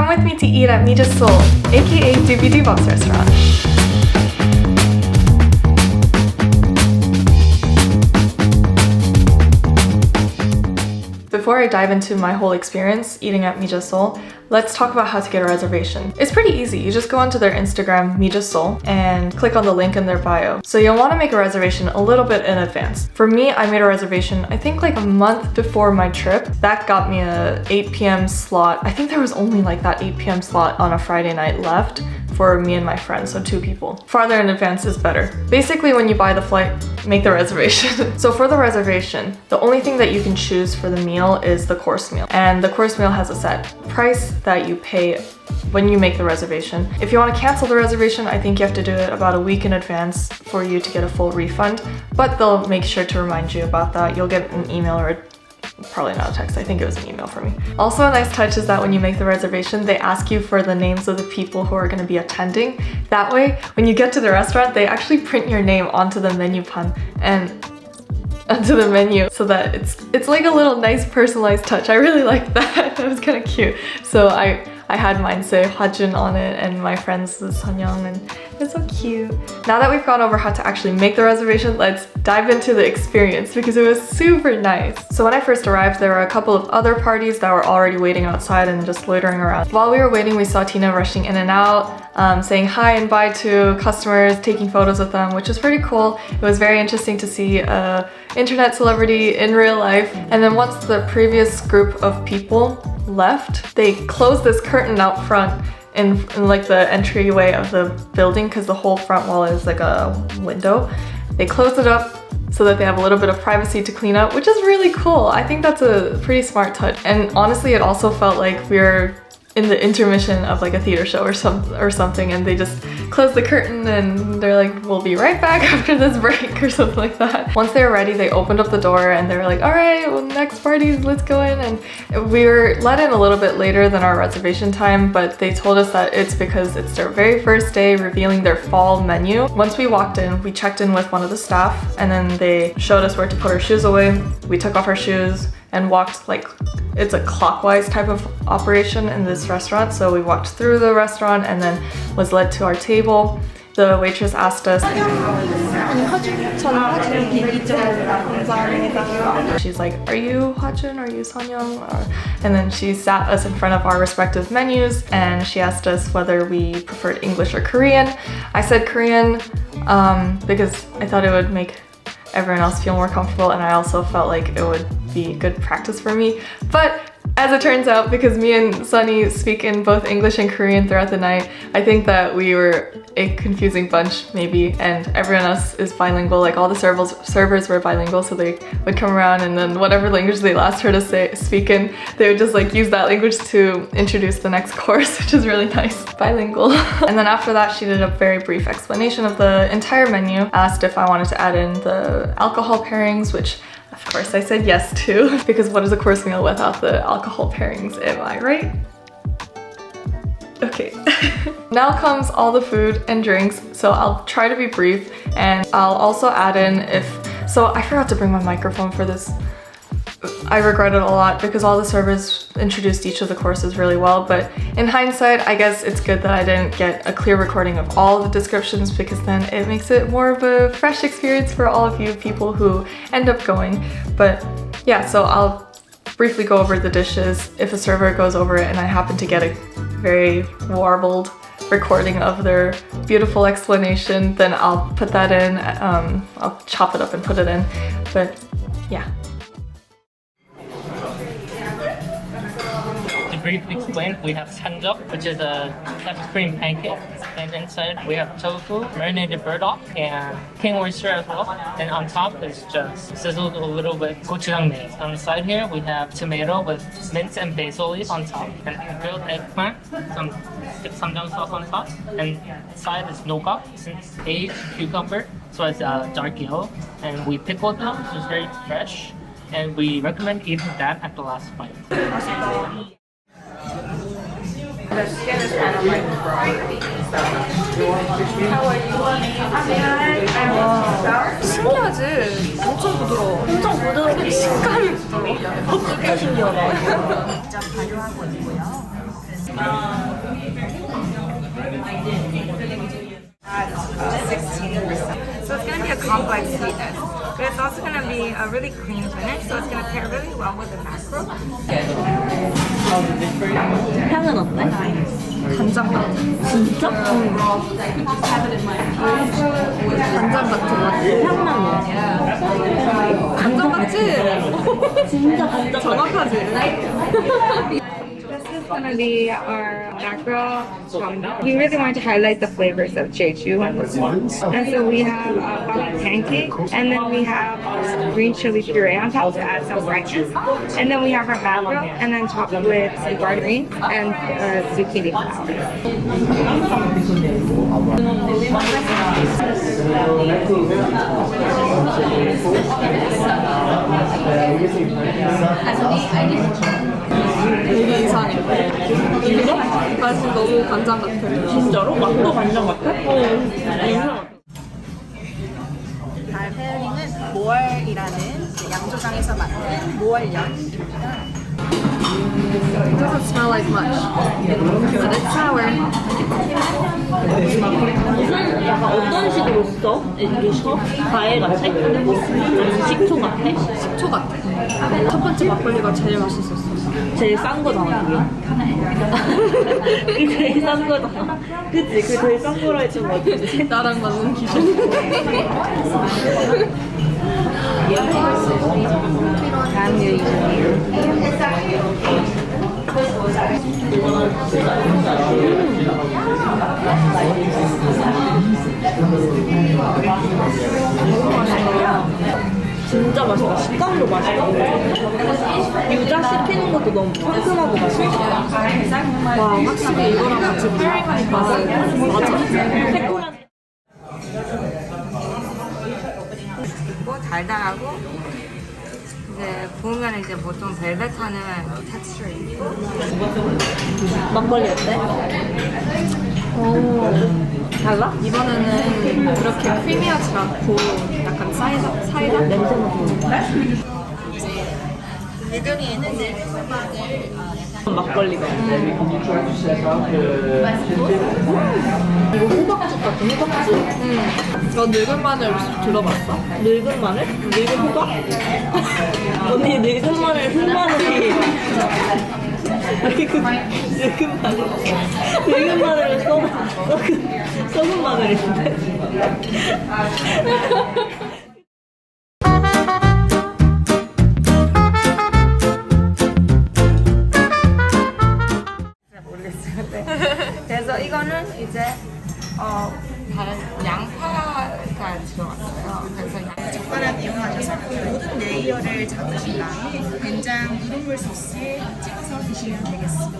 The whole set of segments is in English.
Come with me to eat at Mija Seoul, aka doobydobap's restaurant. Before I dive into my whole experience eating at Mija Seoul, let's talk about how to get a reservation. It's pretty easy. You just go onto their Instagram, Mija Seoul, and click on the link in their bio. So you'll want to make a reservation a little bit in advance. For me, I made a reservation, I think like a month before my trip. That got me a 8 p.m. slot. I think there was only like that 8 p.m. slot on a Friday night left for me and my friends, so 2 people. Farther in advance is better. Basically, when you buy the flight, make the reservation. So for the reservation, the only thing that you can choose for the meal is the course meal. And the course meal has a set price that you pay when you make the reservation. If you want to cancel the reservation, I think you have to do it about a week in advance for you to get a full refund, but they'll make sure to remind you about that. You'll get an email or probably not a text, I think it was an email for me. Also a nice touch is that when you make the reservation, they ask you for the names of the people who are going to be attending. That way, when you get to the restaurant, they actually print your name onto the menu pan and onto the menu so that it's like a little nice personalized touch. I really like that. That was kind of cute. So I had mine say Hwajun on it and my friend's is Sunyoung, and it's so cute. Now that we've gone over how to actually make the reservation, let's dive into the experience because it was super nice. So when I first arrived, there were a couple of other parties that were already waiting outside and just loitering around. While we were waiting, we saw Tina rushing in and out, saying hi and bye to customers, taking photos with them, which was pretty cool. It was very interesting to see an internet celebrity in real life. And then once the previous group of people left, they closed this curtain out front in like the entryway of the building because the whole front wall is like a window. They closed it up so that they have a little bit of privacy to clean up, which is really cool. I think that's a pretty smart touch. And honestly, it also felt like we were in the intermission of like a theater show or something, and they just closed the curtain and they're like, we'll be right back after this break or something like that. Once they were ready, they opened up the door and they were like, all right, well, next party, let's go in. And we were let in a little bit later than our reservation time, but they told us that it's because it's their very first day revealing their fall menu. Once we walked in, we checked in with one of the staff and then they showed us where to put our shoes away. We took off our shoes and walked, like, it's a clockwise type of operation in this restaurant. So we walked through the restaurant and then was led to our table. The waitress asked us, she's like, are you Hwajun? Are you Sunyoung? And then she sat us in front of our respective menus and she asked us whether we preferred English or Korean. I said Korean because I thought it would make everyone else feel more comfortable, and I also felt like it would be good practice for me. But as it turns out, because me and Sunny speak in both English and Korean throughout the night, I think that we were a confusing bunch maybe, and everyone else is bilingual. Like all the servers were bilingual, so they would come around and then whatever language they last heard us speak in, they would just like use that language to introduce the next course, which is really nice. Bilingual. And then after that, she did a very brief explanation of the entire menu, asked if I wanted to add in the alcohol pairings, which of course I said yes to, because what is a course meal without the alcohol pairings, am I right? Okay. Now comes all the food and drinks, so I'll try to be brief, and I'll also add in so I forgot to bring my microphone for this. I regret it a lot because all the servers introduced each of the courses really well, but in hindsight, I guess it's good that I didn't get a clear recording of all the descriptions because then it makes it more of a fresh experience for all of you people who end up going. But yeah, so I'll briefly go over the dishes. If a server goes over it and I happen to get a very warbled recording of their beautiful explanation, then I'll put that in. I'll chop it up and put it in, but yeah. Briefly explain, we have sanjeok, which is a type of cream pancake, and inside we have tofu, marinated burdock, and king oyster as well. And on top is just sizzled a little with gochujang meat. On the side here we have tomato with mint and basil leaves on top, and grilled eggplant, some samjang sauce on top, and side is nogak, since aged cucumber, so it's dark yellow, and we pickled them, which is very fresh, and we recommend eating that at the last bite. The skin is kind of like raw. How are you? 신기하지? 엄청 부드러워. 엄청 부드럽고 식감이 부드러워. 어떻게 신기하다. 진짜 발효하고 있고요. complex sweetness. But it's also going to be a really clean finish, so it's going to pair really well with the macro. 향은 어때? 간장 같아. 진짜? 간장 같은 맛. 향만 나. 간장 같지? 진짜 간장 정확하지? This is going to be our macro. We really want to highlight the flavors of Jeju in this one. And so we have a butter pancake, and then we have green chili puree on top to add some brightness. And then we have our macro, and then topped with some garlic greens and zucchini flour. 되게 이상해. 맛이 너무 간장 같아. 진짜로? 맛도 간장 같아? 다음 페어링은 모얼이라는 양조장에서 만든 모얼연입니다. It doesn't smell like much, but it's sour. 무슨 약간 어떤 식으로 써? 이게 과일 같아? 아니면 식초 같아? 식초 같아. 첫 번째 막걸리가 제일 맛있었어. 제일 싼 거잖아 그게. 그게 제일 싼 거잖아. 그치? 그 제일 싼 거라 했던 거 같지? 나랑 맞는 기준. 다음 요리는 진짜 맛있다. 식감도 맛있고 유자 씹히는 것도 너무 상큼하고 맛있어. 와, 확실히 이거랑 같이 페어링하니까 맞아. 새콤한 있고 달달하고 이제 구우면 이제 보통 벨벳하는 텍스처리. 막걸리 어때? 오, 달라? 이번에는 그렇게 크리미하지 않고 약간 사이다? 냄새 맡는 물건이에는 늙은 마늘 막걸리가 이거 호박죽 같은 호박죽. 너 늙은 마늘 들어봤어? 늙은 마늘? 늙은 호박? 언니 늙은 마늘 흑마늘이 늙은 마늘 늙은 마늘은 썩은 마늘인데 그래서 이거는 이제 다른 양파가 들어갔어요. 그래서 젓가락 이용하셔서 모든 레이어를 잡으신 다음에 된장 누룽물 소스에 찍어서 드시면 되겠습니다.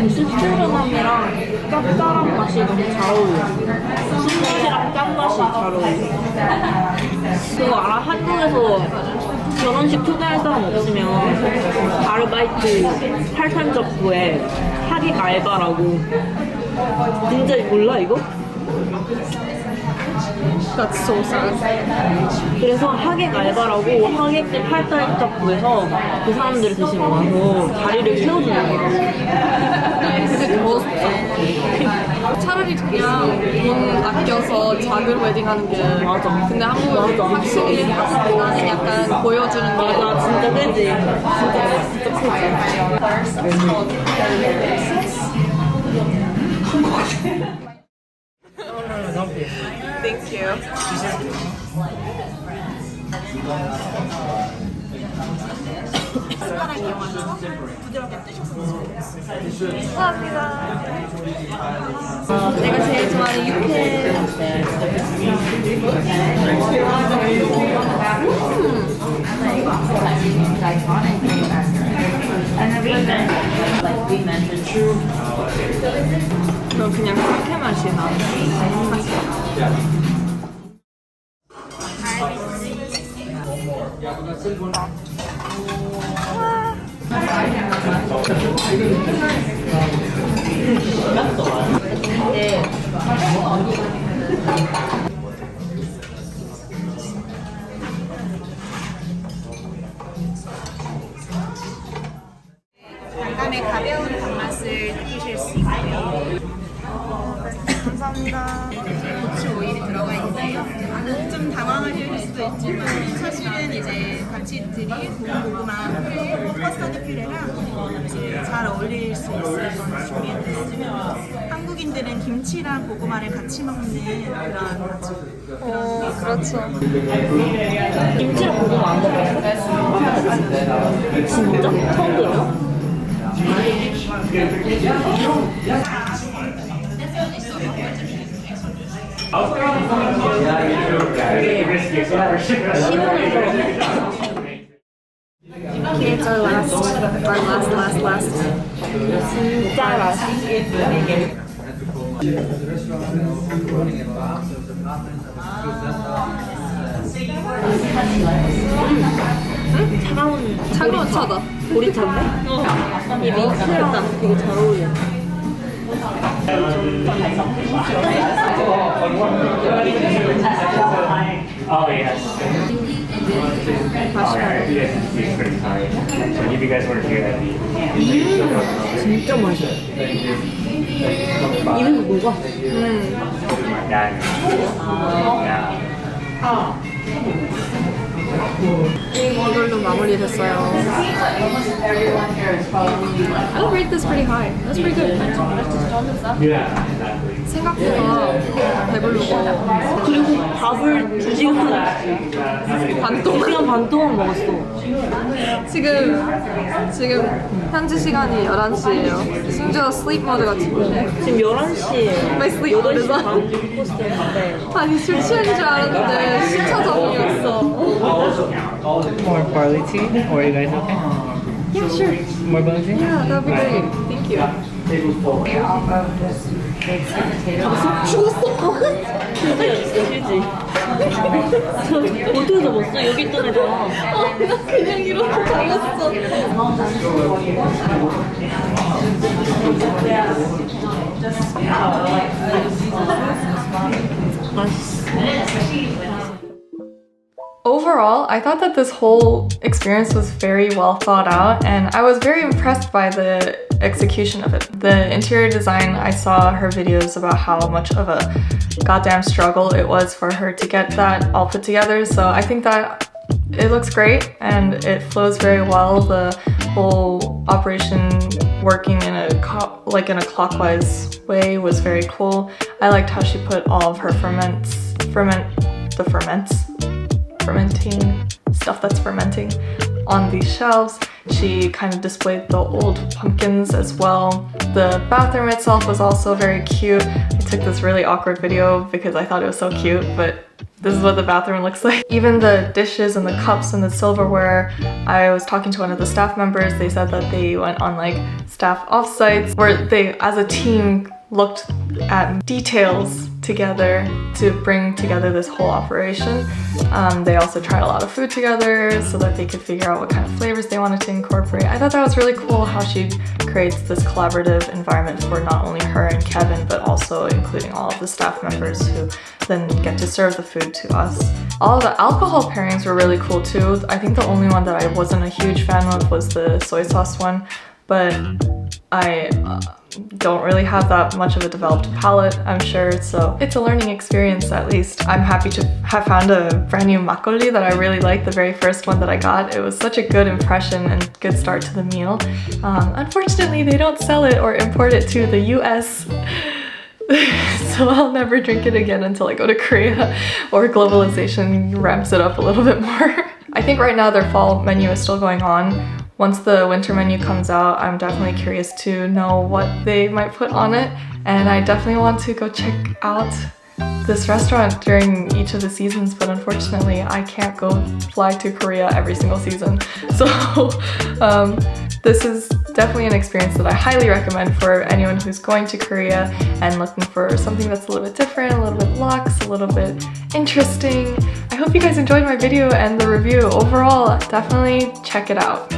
시트런함이랑 짭짤한 맛이 너무 잘 어울려. 신맛이랑 짠맛이 잘 어울려. 그거 알아? 한국에서 결혼식 초대할 사람 없으면 아르바이트 팔탄 접구에 하객 알바라고. 진짜 몰라 이거? That's so sad. 그래서 하객 알바라고 하객들 팔단 접구에서 그 사람들이 대신 와서 자리를 채워주는 거야. 근데 더 좋다. 차라리 그냥 돈 아껴서 작은 웨딩 하는 게 맞아. 근데 한국은 맞아. 확실히 나는 약간 보여주는 게 맞아 진짜 그지? 진짜 Thank you. 숟가락 이용하셔서 부드럽게 뜨셔서 드시면 되겠습니다. 감사합니다. 내가 제일 좋아하는 육회. 그럼 그냥 상쾌 맛이 나. 수 있지만 사실은 이제 같이 드릴 고구마 퓨레, 커스터드 퓨레랑 이제 잘 어울릴 수 있을 건 준비했어요. 한국인들은 김치랑 고구마를 같이 먹는 그런 그렇죠. 김치랑 고구마 안 먹었어? 진짜? 처음 들어요? It's our last. 진짜 맛있어. 차가운 차다. 보리차인데? 이 민트랑 되게 잘 어울려. Oh yes. So if you guys want to hear that 진짜 맛있어. 입에서 녹아. 오늘도 마무리됐어요. I'll rate this pretty high. That's pretty good. 생각보다 배부르고 그리고 밥을 2시간 반 동안 2시간 반 동안 먹었어. 지금 현지 시간이 11시예요. 심지어 슬립 모드 같은 지금 11시에 My sleep mode is 8시 on. 반 포스트였는데 아니 술 취한 줄 알았는데 10차전이었어. more barley tea? Or are you guys okay? Yeah, sure. More barley tea? Yeah, that'd be great. Thank you. 죽었어. 휴지. 어떻게 접었어? 여기 있던 애잖아. 그냥 이렇게 잡았어. Overall, I thought that this whole experience was very well thought out, and I was very impressed by the execution of it. The interior design, I saw her videos about how much of a goddamn struggle it was for her to get that all put together, so I think that it looks great and it flows very well. The whole operation working in a clockwise way was very cool. I liked how she put all of her fermenting stuff that's fermenting on these shelves. She kind of displayed the old pumpkins as well. The bathroom itself was also very cute. I took this really awkward video because I thought it was so cute, but this is what the bathroom looks like. Even the dishes and the cups and the silverware, I was talking to one of the staff members. They said that they went on like staff offsites where they, as a team, looked at details together to bring together this whole operation. They also tried a lot of food together so that they could figure out what kind of flavors they wanted to incorporate. I thought that was really cool how she creates this collaborative environment for not only her and Kevin, but also including all of the staff members who then get to serve the food to us. All of the alcohol pairings were really cool too. I think the only one that I wasn't a huge fan of was the soy sauce one, but I don't really have that much of a developed palate, I'm sure, so it's a learning experience at least. I'm happy to have found a brand new makgeolli that I really liked, the very first one that I got. It was such a good impression and good start to the meal. Unfortunately, they don't sell it or import it to the US, so I'll never drink it again until I go to Korea or globalization ramps it up a little bit more. I think right now their fall menu is still going on. Once the winter menu comes out, I'm definitely curious to know what they might put on it, and I definitely want to go check out this restaurant during each of the seasons, but unfortunately I can't go fly to Korea every single season. So this is definitely an experience that I highly recommend for anyone who's going to Korea and looking for something that's a little bit different, a little bit luxe, a little bit interesting. I hope you guys enjoyed my video and the review. Overall, definitely check it out.